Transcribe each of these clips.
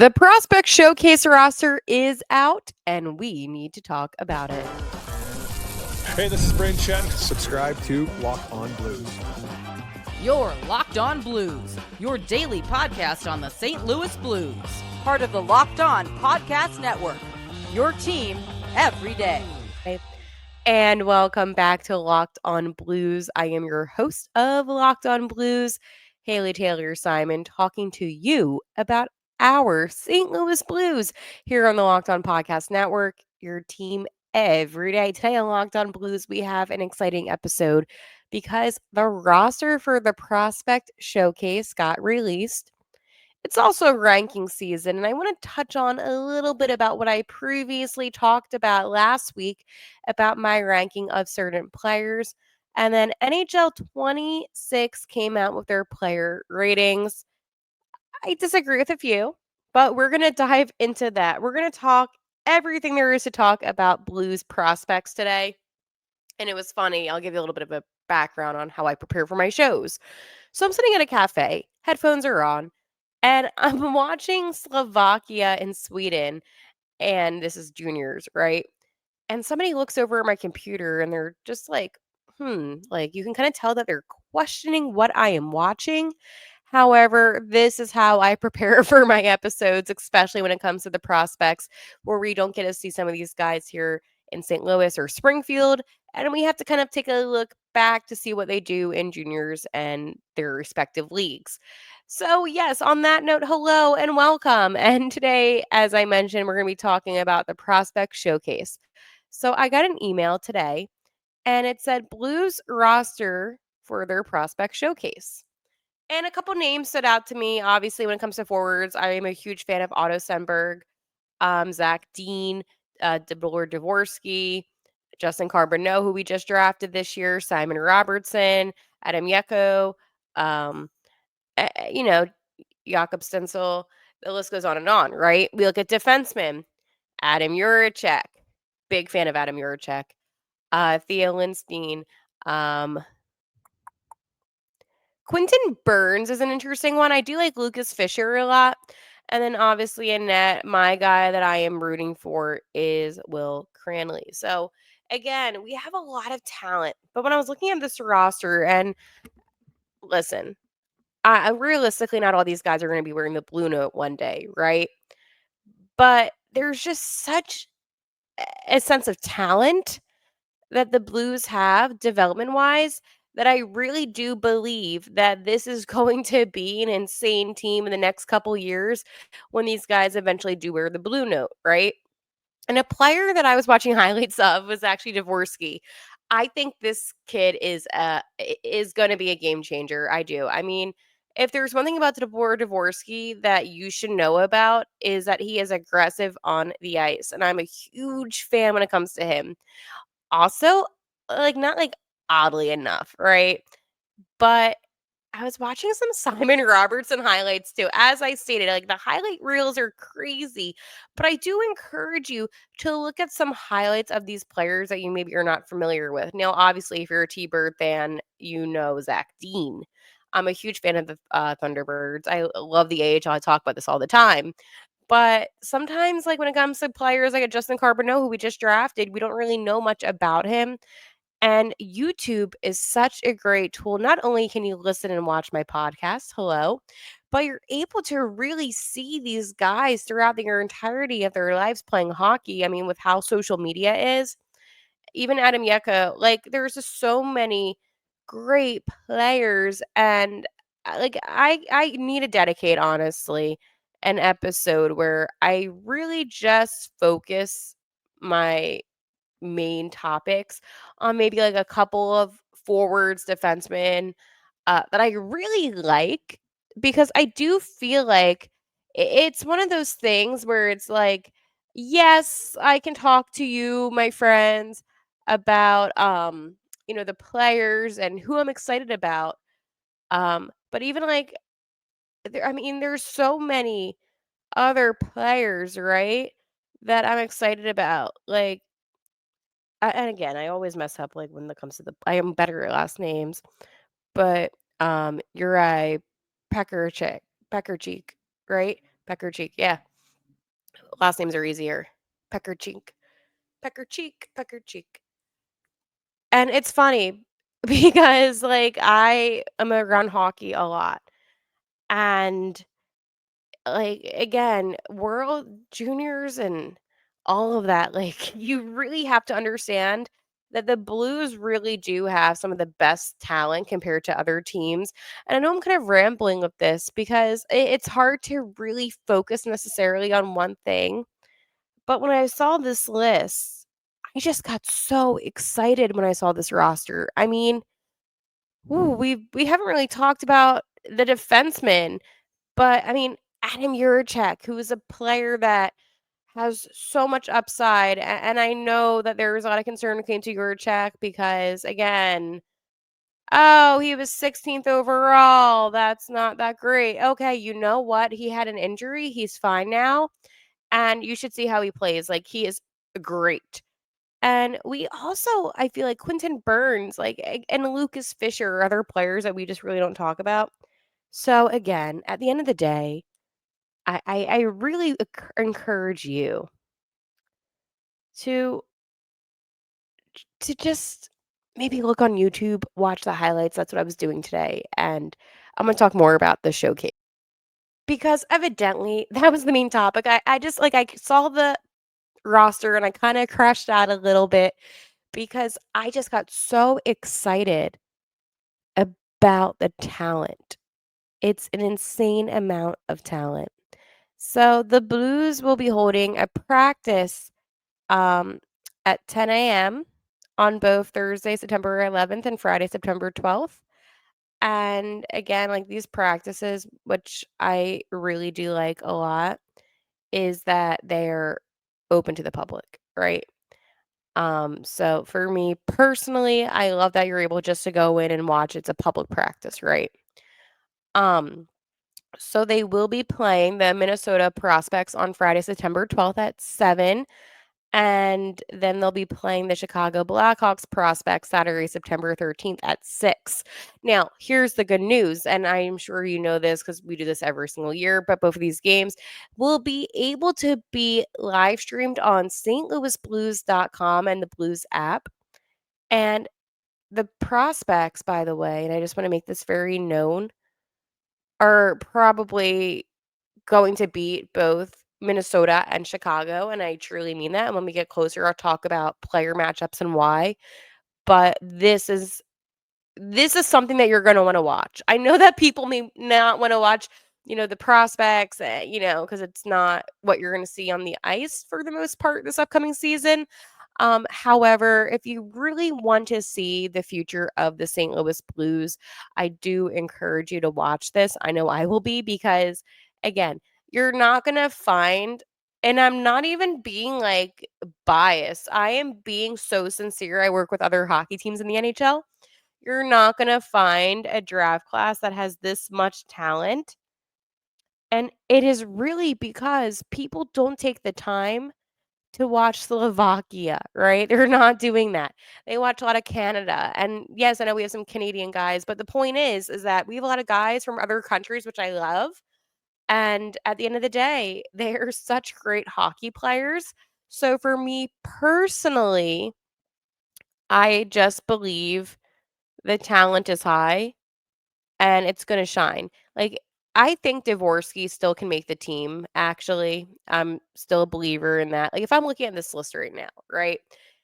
The Prospect Showcase roster is out, and we need to talk about it. Hey, this is Brain Chen. Subscribe to Lock On Blues. You're Locked On Blues, your daily podcast on the St. Louis Blues. Part of the Locked On Podcast Network. Your team every day. And welcome back to Locked On Blues. I am your host of Locked On Blues, Haley Taylor Simon, talking to you about our St. Louis Blues here on the Locked On Podcast Network, your team every day. Today on Locked On Blues, we have an exciting episode because the roster for the Prospect Showcase got released. It's also ranking season, and I want to touch on a little bit about what I previously talked about last week about my ranking of certain players. And then NHL 26 came out with their player ratings. I disagree with a few, but we're going to dive into that. We're going to talk everything there is to talk about Blues prospects today. And it was funny. I'll give you a little bit of a background on how I prepare for my shows. So I'm sitting at a cafe, headphones are on, and I'm watching Slovakia and Sweden, and this is juniors, right? And somebody looks over at my computer and they're just like, like you can kind of tell that they're questioning what I am watching. However, this is how I prepare for my episodes, especially when it comes to the prospects, where we don't get to see some of these guys here in St. Louis or Springfield. And we have to kind of take a look back to see what they do in juniors and their respective leagues. So, yes, on that note, hello and welcome. And today, as I mentioned, we're going to be talking about the Prospect Showcase. So, I got an email today and it said Blues roster for their Prospect Showcase. And a couple names stood out to me. Obviously, when it comes to forwards, I am a huge fan of Otto Stenberg, Zach Dean, DeBoer Dvorsky, Justin Carbonneau, who we just drafted this year, Simon Robertson, Adam Yeko, um, you know, Jakob Stensel. The list goes on, right? We look at defensemen, Adam Juracek, big fan of Adam Juracek, Theo Lindstein, Quentin Burns is an interesting one. I do like Lucas Fisher a lot. And then obviously in net, my guy that I am rooting for is Will Cranley. So again, we have a lot of talent. But when I was looking at this roster, and listen, I realistically not all these guys are going to be wearing the blue note one day, right? But there's just such a sense of talent that the Blues have development wise that I really do believe that this is going to be an insane team in the next couple years when these guys eventually do wear the blue note, right? And a player that I was watching highlights of was actually Dvorsky. I think this kid is going to be a game changer. I do. I mean, if there's one thing about Dvorsky that you should know about is that he is aggressive on the ice, and I'm a huge fan when it comes to him. Also, like, not, like, oddly enough, right? But I was watching some Simon Robertson highlights too. As I stated, like, the highlight reels are crazy, but I do encourage you to look at some highlights of these players that you maybe are not familiar with. Now, obviously, if you're a T-Bird fan, you know Zach Dean. I'm a huge fan of the Thunderbirds. I love the AHL. I talk about this all the time. But sometimes, like, when it comes to players like a Justin Carbonneau, who we just drafted, we don't really know much about him. And YouTube is such a great tool. Not only can you listen and watch my podcast, hello, but you're able to really see these guys throughout their entirety of their lives playing hockey. I mean, with how social media is, even Adam Yeka, like, there's just so many great players. And like, I need to dedicate, honestly, an episode where I really just focus my main topics on maybe like a couple of forwards, defensemen that I really like, because I do feel like it's one of those things where it's like, yes, I can talk to you, my friends, about the players and who I'm excited about. But even like I mean, there's so many other players, right? That I'm excited about. Like, and again, I always mess up, like, when it comes to I am better at last names, but, Uri Pekarchik, right? Pekarchik, yeah. Last names are easier. Pecker Cheek. Pecker Cheek. Pecker Cheek. And it's funny because, like, I am around hockey a lot. And, like, again, world juniors and all of that, like, you really have to understand that the Blues really do have some of the best talent compared to other teams. And I know I'm kind of rambling with this because it's hard to really focus necessarily on one thing. But when I saw this list, I just got so excited when I saw this roster. I mean, ooh, we haven't really talked about the defensemen, but I mean, Adam Juracek, who is a player that has so much upside, and I know that there was a lot of concern when it came to Juracek because, again, oh, he was 16th overall. That's not that great. Okay, you know what? He had an injury. He's fine now, and you should see how he plays. Like, he is great. And we also, I feel like Quentin Burns, and Lucas Fisher are other players that we just really don't talk about. So again, at the end of the day, I really encourage you to just maybe look on YouTube, watch the highlights. That's what I was doing today, and I'm gonna talk more about the showcase because evidently that was the main topic. I just I saw the roster and I kind of crashed out a little bit because I just got so excited about the talent. It's an insane amount of talent. So the Blues will be holding a practice um, at 10 a.m. on both Thursday, September 11th and Friday, September 12th. And again, like these practices, which I really do like a lot, is that they're open to the public, right? So for me personally, I love that you're able just to go in and watch. It's a public practice, right? Um, so they will be playing the Minnesota Prospects on Friday, September 12th at 7. And then they'll be playing the Chicago Blackhawks prospects Saturday, September 13th at 6. Now, here's the good news, and I'm sure you know this because we do this every single year, but both of these games will be able to be live streamed on stlouisblues.com and the Blues app. And the prospects, by the way, and I just want to make this very known, are probably going to beat both Minnesota and Chicago, and I truly mean that. And when we get closer, I'll talk about player matchups and why. But this is something that you're going to want to watch. I know that people may not want to watch, the prospects, because it's not what you're going to see on the ice for the most part this upcoming season. However, if you really want to see the future of the St. Louis Blues, I do encourage you to watch this. I know I will be because, again, you're not going to find, and I'm not even being like biased, I am being so sincere. I work with other hockey teams in the NHL. You're not going to find a draft class that has this much talent. And it is really because people don't take the time to watch Slovakia, right? They're not doing that. They watch a lot of Canada. And yes, I know we have some Canadian guys, but the point is that we have a lot of guys from other countries, which I love. And at the end of the day, they're such great hockey players. So for me personally, I just believe the talent is high and it's gonna shine. Like, I think Dvorsky still can make the team, actually. I'm still a believer in that. Like, if I'm looking at this list right now, right?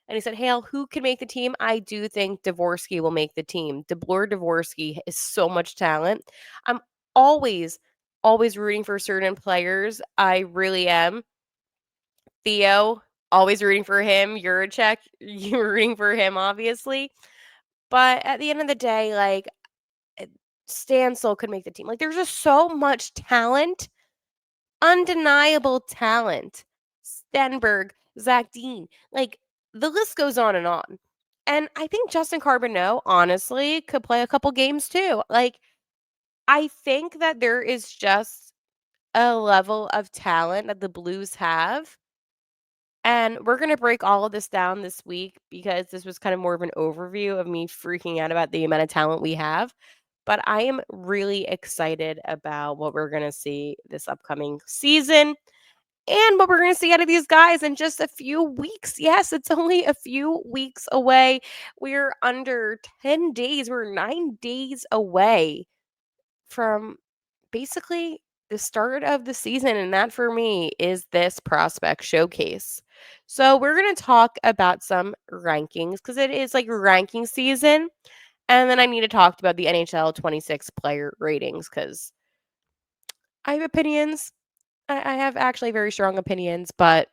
And he said, "Hale, who can make the team?" I do think Dvorsky will make the team. DeBlor Dvorsky is so much talent. I'm always, always rooting for certain players. I really am. Theo, always rooting for him. Juracek, you're rooting for him, obviously. But at the end of the day, like, eh, Stansel could make the team. Like, there's just so much talent, undeniable talent. Stenberg, Zach Dean, like the list goes on and on. And I think Justin Carbonneau, honestly, could play a couple games too. Like, I think that there is just a level of talent that the Blues have. And we're going to break all of this down this week because this was kind of more of an overview of me freaking out about the amount of talent we have. But I am really excited about what we're going to see this upcoming season. and what we're going to see out of these guys in just a few weeks. Yes, it's only a few weeks away. We're under 10 days. We're 9 days away from basically the start of the season. And that for me is this prospect showcase. So we're going to talk about some rankings because it is like ranking season. And then I need to talk about the NHL 26 player ratings because I have opinions. I have actually very strong opinions, but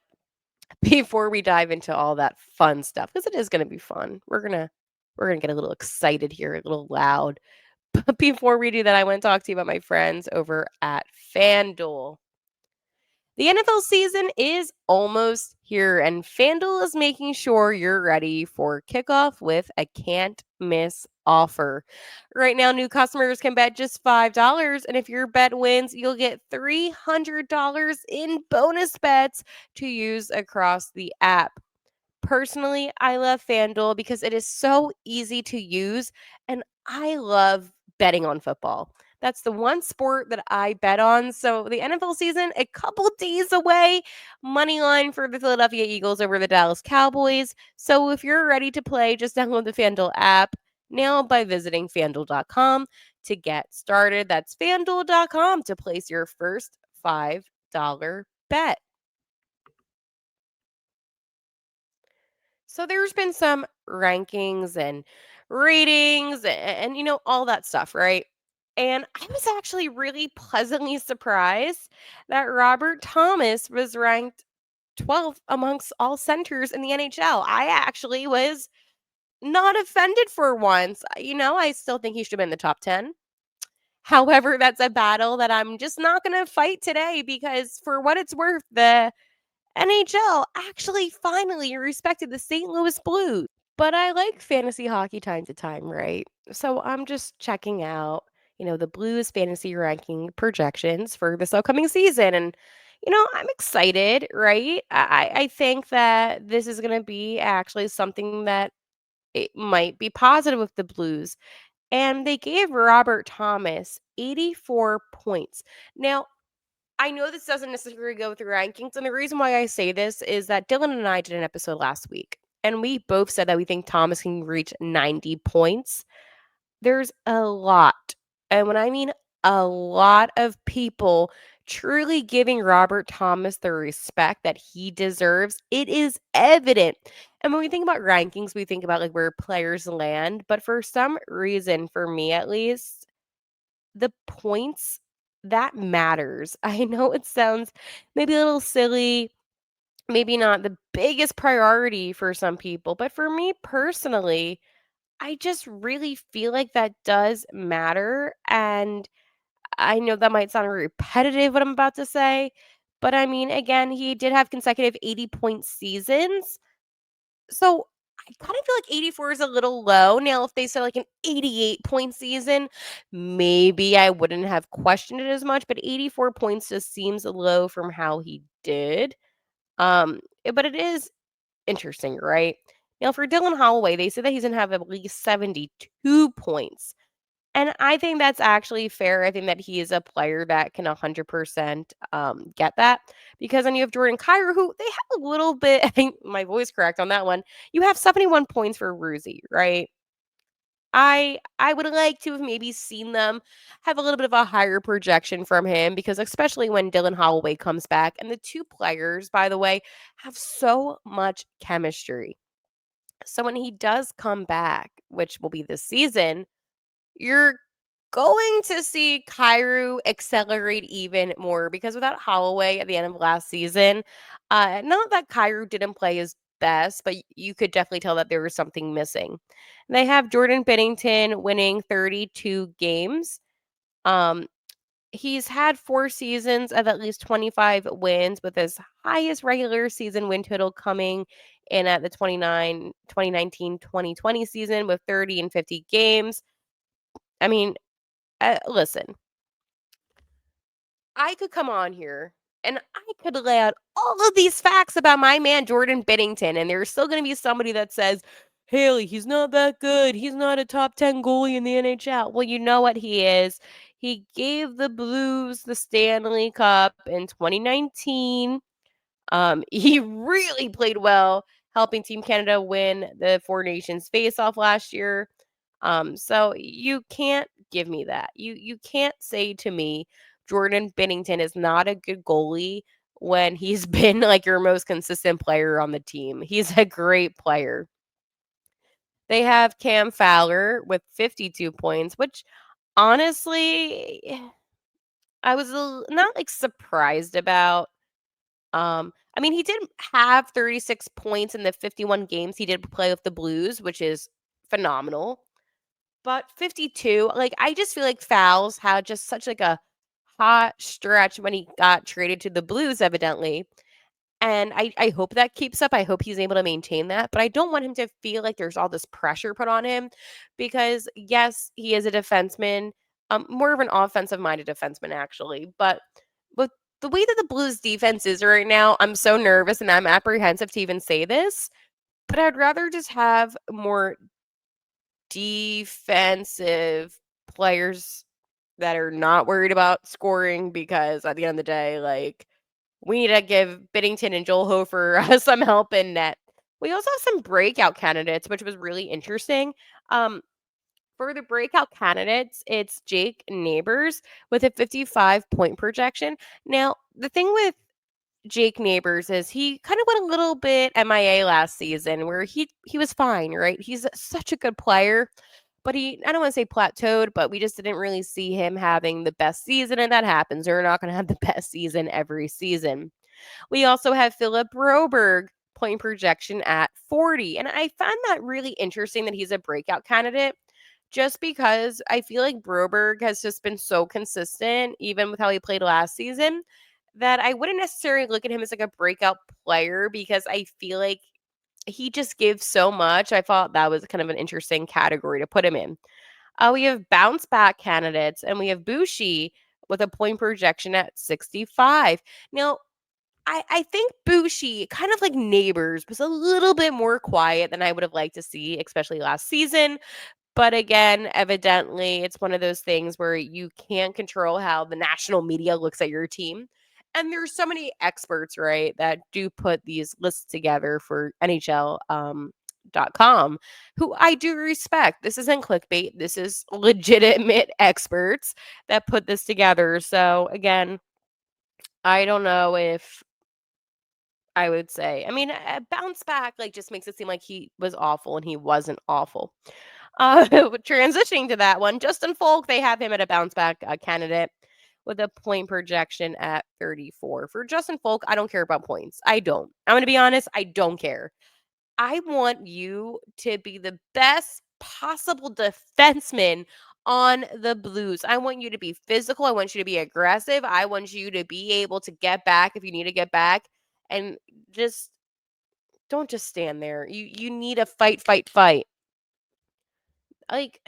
before we dive into all that fun stuff, because it is going to be fun, we're gonna get a little excited here, a little loud. But before we do that, I want to talk to you about my friends over at FanDuel. The NFL season is almost here, and FanDuel is making sure you're ready for kickoff with a can't miss offer. Right now, new customers can bet just $5, and if your bet wins, you'll get $300 in bonus bets to use across the app. Personally, I love FanDuel because it is so easy to use, and I love betting on football. That's the one sport that I bet on. So the NFL season, a couple days away. Money line for the Philadelphia Eagles over the Dallas Cowboys. So if you're ready to play, just download the FanDuel app now by visiting FanDuel.com to get started. That's FanDuel.com to place your first $5 bet. So there's been some rankings and ratings and all that stuff, right? And I was actually really pleasantly surprised that Robert Thomas was ranked 12th amongst all centers in the NHL. I actually was not offended for once. I still think he should have been in the top 10. However, that's a battle that I'm just not going to fight today because for what it's worth, the NHL actually finally respected the St. Louis Blues. But I like fantasy hockey time to time, right? So I'm just checking out, the Blues fantasy ranking projections for this upcoming season. And, I'm excited, right? I think that this is going to be actually something that it might be positive with the Blues. And they gave Robert Thomas 84 points. Now, I know this doesn't necessarily go with the rankings, and the reason why I say this is that Dylan and I did an episode last week, and we both said that we think Thomas can reach 90 points. There's a lot, and when I mean a lot of people truly giving Robert Thomas the respect that he deserves, it is evident. And when we think about rankings, we think about like where players land, but for some reason, for me at least, the points, that matters. I know it sounds maybe a little silly, maybe not the biggest priority for some people, but for me personally, I just really feel like that does matter. And I know that might sound repetitive what I'm about to say, but I mean, again, he did have consecutive 80-point seasons. So I kind of feel like 84 is a little low. Now, if they said like an 88-point season, maybe I wouldn't have questioned it as much, but 84 points just seems low from how he did. But it is interesting, right? Now, for Dylan Holloway, they said that he's going to have at least 72 points. And I think that's actually fair. I think that he is a player that can 100% get that. Because then you have Jordan Kyrou, who they have a little bit, I think my voice cracked on that one. You have 71 points for Ruzi, right? I would like to have maybe seen them have a little bit of a higher projection from him because especially when Dylan Holloway comes back. And the two players, by the way, have so much chemistry. So when he does come back, which will be this season, you're going to see Kyrou accelerate even more because without Holloway at the end of last season, not that Kyrou didn't play his best, but you could definitely tell that there was something missing. They have Jordan Binnington winning 32 games. Um, he's had 4 seasons of at least 25 wins, with his highest regular season win total coming in at the 2019-2020 season with 30 and 50 games. I mean, listen, I could come on here and I could lay out all of these facts about my man Jordan Binnington, and there's still going to be somebody that says, Haley, he's not that good. He's not a top 10 goalie in the NHL. Well, you know what he is. He gave the Blues the Stanley Cup in 2019. He really played well, helping Team Canada win the Four Nations face-off last year. So you can't give me that. You can't say to me Jordan Binnington is not a good goalie when he's been like your most consistent player on the team. He's a great player. They have Cam Fowler with 52 points, which honestly I was not like surprised about. I mean, he did have 36 points in the 51 games he did play with the Blues, which is phenomenal. But 52, like I just feel like Fouls had just such like a hot stretch when he got traded to the Blues, evidently. And I hope that keeps up. I hope he's able to maintain that. But I don't want him to feel like there's all this pressure put on him because yes, he is a defenseman, more of an offensive minded defenseman actually. But with the way that the Blues defense is right now, I'm so nervous and I'm apprehensive to even say this. But I'd rather just have more defensive players that are not worried about scoring because at the end of the day, like we need to give Binnington and Joel Hofer some help in net. We also have some breakout candidates, which was really interesting. Um, for the breakout candidates, it's Jake Neighbors with a 55 point projection. Now, the thing with Jake Neighbors is he kind of went a little bit MIA last season where he was fine, right? He's such a good player, but he I don't want to say plateaued, but we just didn't really see him having the best season, and that happens. They're not going to have the best season every season. We also have Philip Broberg point projection at 40. And I found that really interesting that he's a breakout candidate just because I feel like Broberg has just been so consistent, even with how he played last season, that I wouldn't necessarily look at him as like a breakout player because I feel like he just gives so much. I thought that was kind of an interesting category to put him in. We have bounce back candidates and we have Bushi with a point projection at 65. Now, I think Bushi, kind of like Neighbors, was a little bit more quiet than I would have liked to see, especially last season. But again, evidently, it's one of those things where you can't control how the national media looks at your team. And there's so many experts, right, that do put these lists together for NHL. .com, who I do respect. This isn't clickbait. This is legitimate experts that put this together. So again, I don't know if I would say. I mean, a bounce back, like, just makes it seem like he was awful, and he wasn't awful. Transitioning to that one, Justin Folk, they have him at a bounce back, candidate with a point projection at 34. For Justin Folk, I don't care about points. I don't. I'm gonna be honest, I don't care. I want you to be the best possible defenseman on the Blues. I want you to be physical. I want you to be aggressive. I want you to be able to get back if you need to get back and just don't just stand there. You need a fight, fight, fight. Like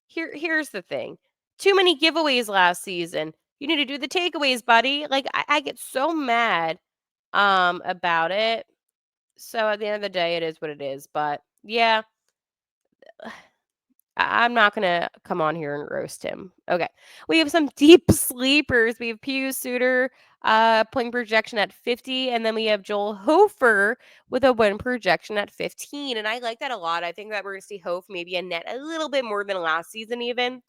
here's the thing. Too many giveaways last season. You need to do the takeaways, buddy. Like I get so mad about it. So at the end of the day, it is what it is. But yeah, I'm not gonna come on here and roast him. Okay. We have some deep sleepers. We have Pius Suter, point projection at 50, and then we have Joel Hofer with a win projection at 15. And I like that a lot. I think that we're gonna see Hof maybe a net a little bit more than last season, even.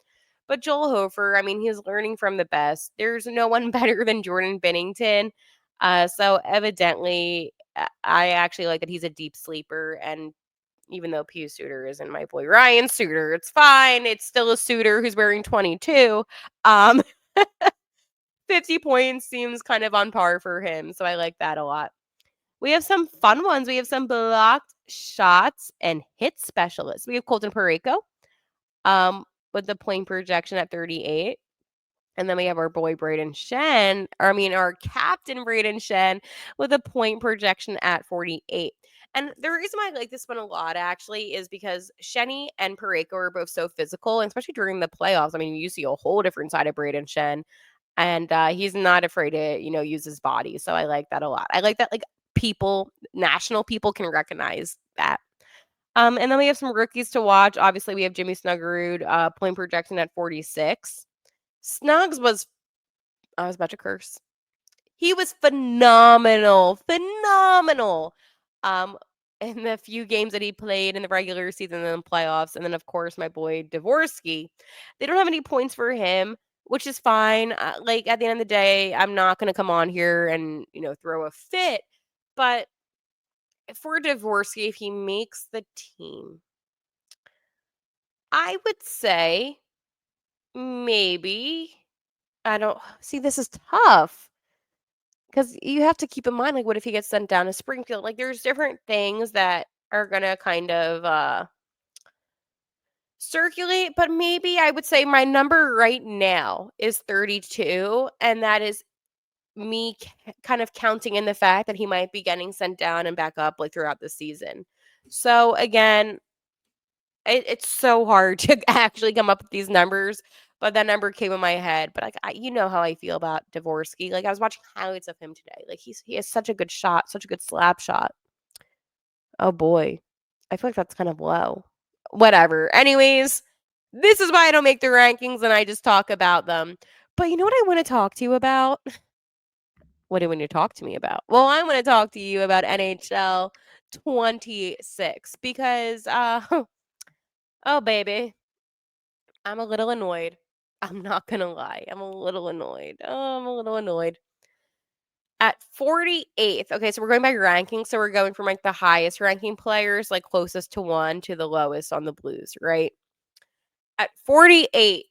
But Joel Hofer, I mean, he's learning from the best. There's no one better than Jordan Binnington. So evidently, I actually like that he's a deep sleeper and even though Pew Suitor isn't my boy Ryan Suitor, it's fine. It's still a Suitor who's wearing 22. Um, 50 points seems kind of on par for him, so I like that a lot. We have some fun ones. We have some blocked shots and hit specialists. We have Colton Pareko, with the point projection at 38. And then we have our boy Braden Shen, our captain Braden Shen with a point projection at 48. And the reason why I like this one a lot actually is because Shenny and Pareko are both so physical, and especially during the playoffs. I mean, you see a whole different side of Braden Shen, and he's not afraid to, use his body. So I like that a lot. I like that like national people can recognize that. And then we have some rookies to watch. Obviously, we have Jimmy Snuggerud, point projection at 46. Snugs was I was about to curse. He was phenomenal, phenomenal. Um, in the few games that he played in the regular season and then playoffs, and then of course my boy Dvorsky. They don't have any points for him, which is fine. Like at the end of the day, I'm not gonna come on here and throw a fit, but for Dvorsky, if he makes the team, I would say maybe. I don't see. This is tough. Because you have to keep in mind, like, what if he gets sent down to Springfield? Like, there's different things that are gonna kind of, circulate, but maybe I would say my number right now is 32, and that is me kind of counting in the fact that he might be getting sent down and back up, like, throughout the season. So, again, it's so hard to actually come up with these numbers, but that number came in my head. But you know how I feel about Dvorsky. Like I was watching highlights of him today. Like he has such a good shot, such a good slap shot. Oh boy, I feel like that's kind of low. Whatever. Anyways, this is why I don't make the rankings and I just talk about them. But you know what I want to talk to you about? What do you want to talk to me about? Well, I want to talk to you about NHL 26 because oh baby, I'm a little annoyed. I'm not gonna lie. I'm a little annoyed. Oh, I'm a little annoyed. At 48th, okay, so we're going by ranking. So we're going from like the highest ranking players, like closest to one, to the lowest on the Blues, right? At 48,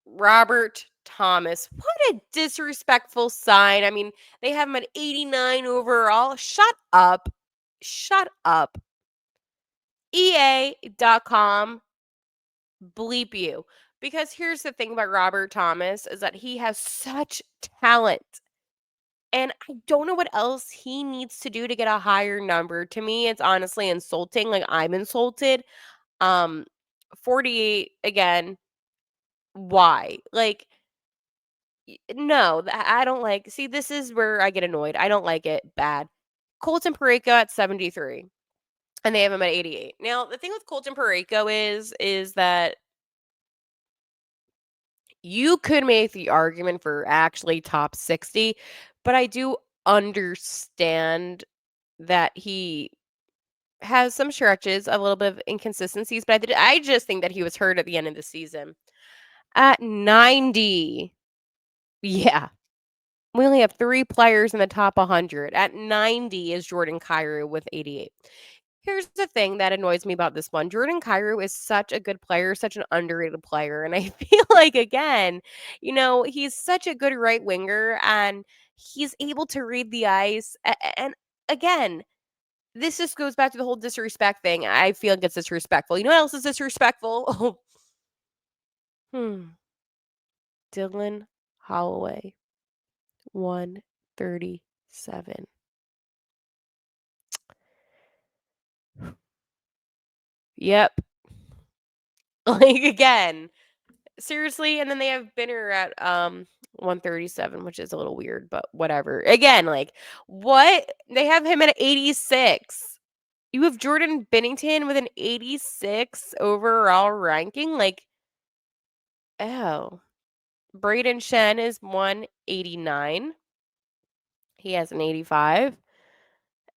Robert Thomas. What a disrespectful sign. I mean, they have him at 89 overall. Shut up. Shut up. EA.com bleep you. Because here's the thing about Robert Thomas is that he has such talent. And I don't know what else he needs to do to get a higher number. To me, it's honestly insulting. Like I'm insulted. Um 48 again. Why? Like no, I don't like. See, this is where I get annoyed. I don't like it. Bad. Colton Parayko at 73 and they have him at 88. Now, the thing with Colton Parayko is that you could make the argument for actually top 60, but I do understand that he has some stretches, a little bit of inconsistencies, but I just think that he was hurt at the end of the season. At 90, yeah, we only have 3 players in the top 100. At 90 is Jordan Kyrou with 88. Here's the thing that annoys me about this one. Jordan Kyrou is such a good player, such an underrated player, and I feel like, again, he's such a good right winger, and he's able to read the ice, and again, this just goes back to the whole disrespect thing. I feel like it's disrespectful. You know what else is disrespectful? Dylan Holloway, 137. Yep. Like, again, seriously, and then they have Binner at, 137, which is a little weird, but whatever. Again, like, what? They have him at 86. You have Jordan Binnington with an 86 overall ranking? Like, oh. Braden Shen is 189. He has an 85.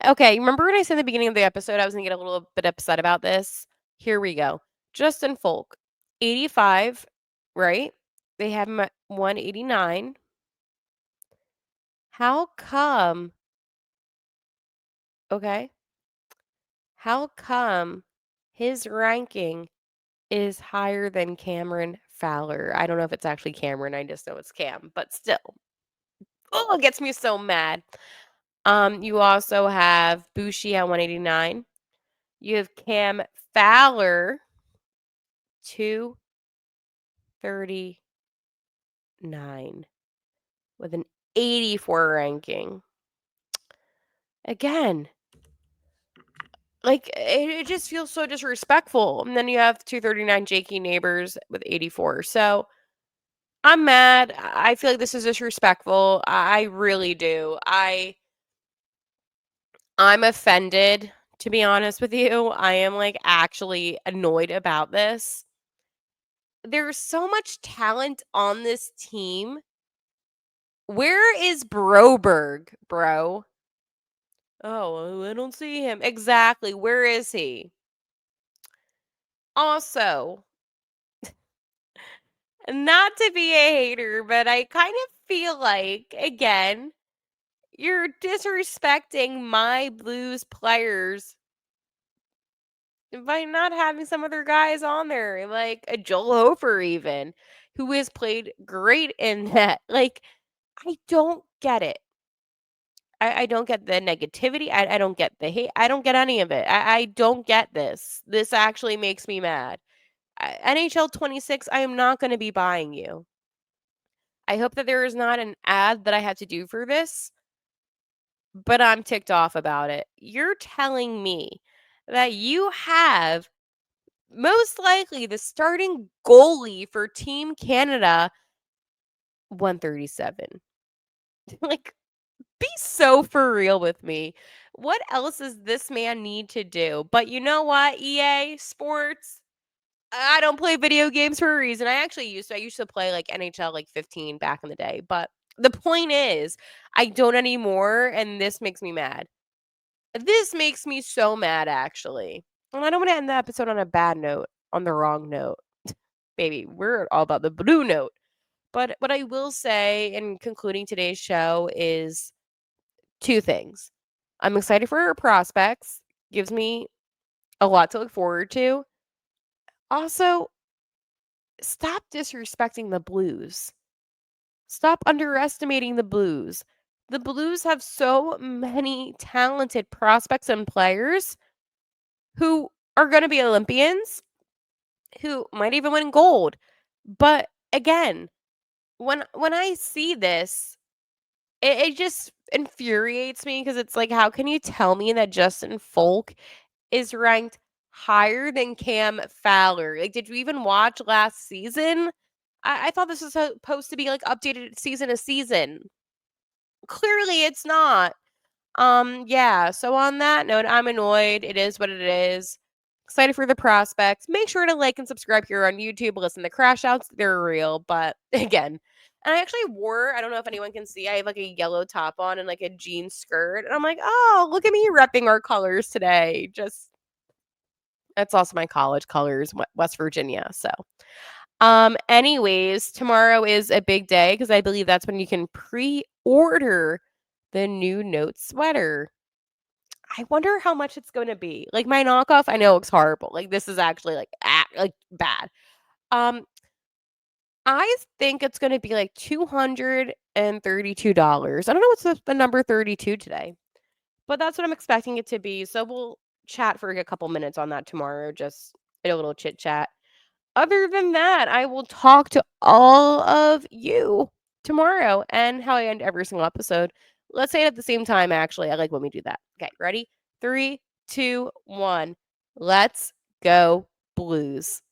Okay, remember when I said at the beginning of the episode I was gonna get a little bit upset about this? Here we go. Justin Folk, 85, right? They have him at 189. How come? Okay. How come his ranking is higher than Cameron Fowler? I don't know if it's actually Cameron. I just know it's Cam, but still. Oh, it gets me so mad. You also have Bushi at 189. You have Cam Fowler 239 with an 84 ranking. Again, like it just feels so disrespectful. And then you have 239 Jakey Neighbors with 84. So I'm mad. I feel like this is disrespectful. I really do. I'm offended, to be honest with you. I am like actually annoyed about this. There's so much talent on this team Where is Broberg, bro? Oh, I don't see him. Exactly. Where is he? Also, not to be a hater, but I kind of feel like, again, you're disrespecting my Blues players by not having some other guys on there, like a Joel Hofer even, who has played great in that. Like, I don't get it. I don't get the negativity. I don't get the hate. I don't get any of it. I don't get this. This actually makes me mad. NHL 26, I am not going to be buying you. I hope that there is not an ad that I had to do for this, but I'm ticked off about it. You're telling me that you have most likely the starting goalie for Team Canada 137. Like, be so for real with me. What else does this man need to do? But you know what, EA Sports? I don't play video games for a reason. I used to play like NHL like 15 back in the day. But the point is, I don't anymore, and this makes me mad. This makes me so mad, actually. And I don't want to end the episode on a bad note, on the wrong note. Baby, we're all about the blue note. But what I will say in concluding today's show is two things. I'm excited for our prospects. Gives me a lot to look forward to. Also, stop disrespecting the Blues. Stop underestimating the Blues. The Blues have so many talented prospects and players who are going to be Olympians, who might even win gold. But again, when I see this, it just infuriates me because it's like, how can you tell me that Justin Folk is ranked higher than Cam Fowler? Like, did you even watch last season? I thought this was supposed to be like updated season to season. Clearly, it's not. Yeah. So on that note, I'm annoyed. It is what it is. Excited for the prospects. Make sure to like and subscribe here on YouTube. Listen to crash outs. They're real, but again. And I actually wore, I don't know if anyone can see, I have like a yellow top on and like a jean skirt. And I'm like, oh, look at me repping our colors today. Just, it's also my college colors, West Virginia. So, anyways, tomorrow is a big day because I believe that's when you can pre-order the new Note sweater. I wonder how much it's going to be. Like my knockoff, I know it's horrible. Like this is actually like bad. Um, I think it's going to be like $232. I don't know what's the number 32 today, but that's what I'm expecting it to be. So we'll chat for a couple minutes on that tomorrow. Just a little chit chat. Other than that, I will talk to all of you tomorrow and how I end every single episode. Let's say it at the same time, actually. I like when we do that. Okay, ready? 3, 2, 1. Let's go, Blues.